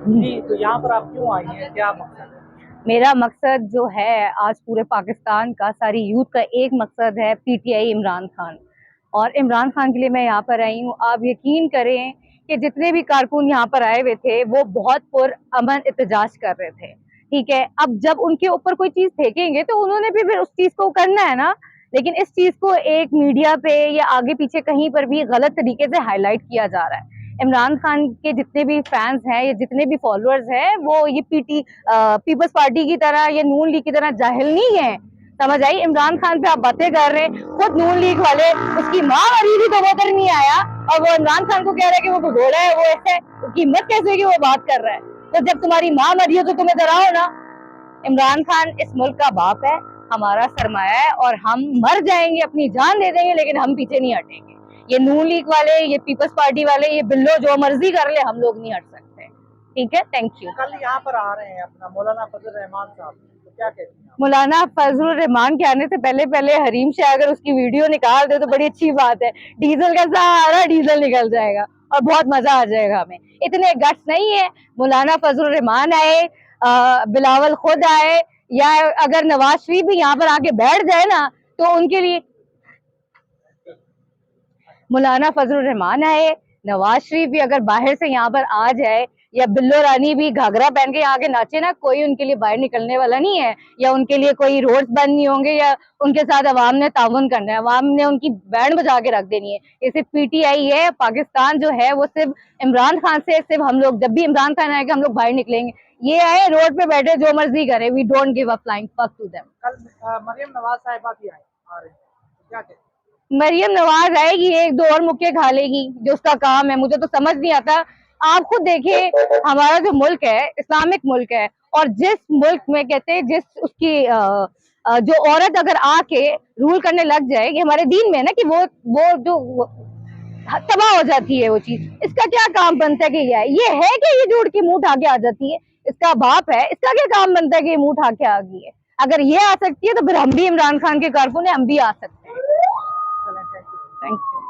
जी, तो यहाँ पर आप क्यों आई हैं? क्या मकसद है? मेरा मकसद जो है आज पूरे पाकिस्तान का, सारी यूथ का एक मकसद है, पीटीआई इमरान खान। और इमरान खान के लिए मैं यहाँ पर आई हूँ। आप यकीन करें कि जितने भी कारकुन यहाँ पर आए हुए थे वो बहुत पुरअमन एहतजाज कर रहे थे। ठीक है, अब जब उनके ऊपर कोई चीज फेंकेंगे तो उन्होंने भी फिर उस चीज को करना है ना। लेकिन इस चीज को एक मीडिया पे या आगे पीछे कहीं पर भी गलत तरीके से हाईलाइट किया जा रहा है। इमरान खान के जितने भी फैंस हैं या जितने भी फॉलोअर्स हैं वो ये पीपल्स पार्टी की तरह या नून लीग की तरह जाहिल नहीं है। समझ आई? इमरान खान पे आप बातें कर रहे हैं, खुद नून लीग वाले, उसकी माँ मरी थी तो वो उधर नहीं आया और वो इमरान खान को कह रहा है कि वो भगोड़ा है, वो ऐसा है। उसकी हिम्मत कैसे है कि वो बात कर रहा है? तो जब तुम्हारी माँ मरी हो तो तुम्हें डराओ ना। इमरान खान इस मुल्क का बाप है, हमारा सरमाया है और हम मर जाएंगे, अपनी जान दे देंगे, लेकिन हम पीछे नहीं हटेंगे। ये नून लीग वाले, ये पीपल्स पार्टी वाले, ये बिल्लो जो मर्जी कर ले, हम लोग नहीं हट सकते। ठीक है, थैंक यू। कल यहाँ पर आ रहे हैं अपना मौलाना फजल रहमान साहब, तो क्या कहती हैं आप? मौलाना फजलुर रहमान के आने से पहले पहले हरीम शाह अगर उसकी वीडियो निकाल दे तो बड़ी अच्छी बात है। डीजल का सहारा, डीजल निकल जाएगा और बहुत मजा आ जाएगा हमें। इतने गट्स नहीं है। मौलाना फजलुर रहमान आए, बिलावल खुद आए, या अगर नवाज शरीफ भी यहाँ पर आके बैठ जाए ना तो उनके लिए मौलाना फजलुर रहमान आए, नवाज शरीफ भी अगर बाहर से यहाँ पर आ जाए, या बिल्लो रानी भी घाघरा पहन के यहाँ के नाचे ना, कोई उनके लिए बाहर निकलने वाला नहीं है, या उनके लिए कोई रोड्स बंद नहीं होंगे, या उनके साथ अवाम ने ताउन करना है, अवाम ने उनकी बैंड बजा के रख देनी है। ये सिर्फ पीटीआई है। पाकिस्तान जो है वो सिर्फ इमरान खान से, सिर्फ हम लोग, जब भी इमरान खान आएगा हम लोग बाहर निकलेंगे। ये आए रोड पे बैठे जो मर्जी करे, we don't give a flying fuck to them. कल मरियम नवाज साहिबा भी आ रहे हैं, तो क्या कहते हैं? मरियम नवाज आएगी, एक दो और मुक्के खा लेगी, जो उसका काम है। मुझे तो समझ नहीं आता। आप खुद देखिए, हमारा जो मुल्क है इस्लामिक मुल्क है, और जिस मुल्क में कहते हैं, जिस उसकी जो औरत अगर आके रूल करने लग जाए, कि हमारे दीन में है ना कि वो जो तबाह हो जाती है वो चीज। इसका क्या काम बनता है कि ये है कि ये जो उठ के मुंह उठा के आ जाती है? इसका बाप है, इसका क्या काम बनता है कि ये मुंह उठा के आ गई है? अगर ये आ सकती है तो फिर हम भी इमरान खान के कारकुन है, हम भी आ सकते हैं। चलें, थैंक यू। Thank you.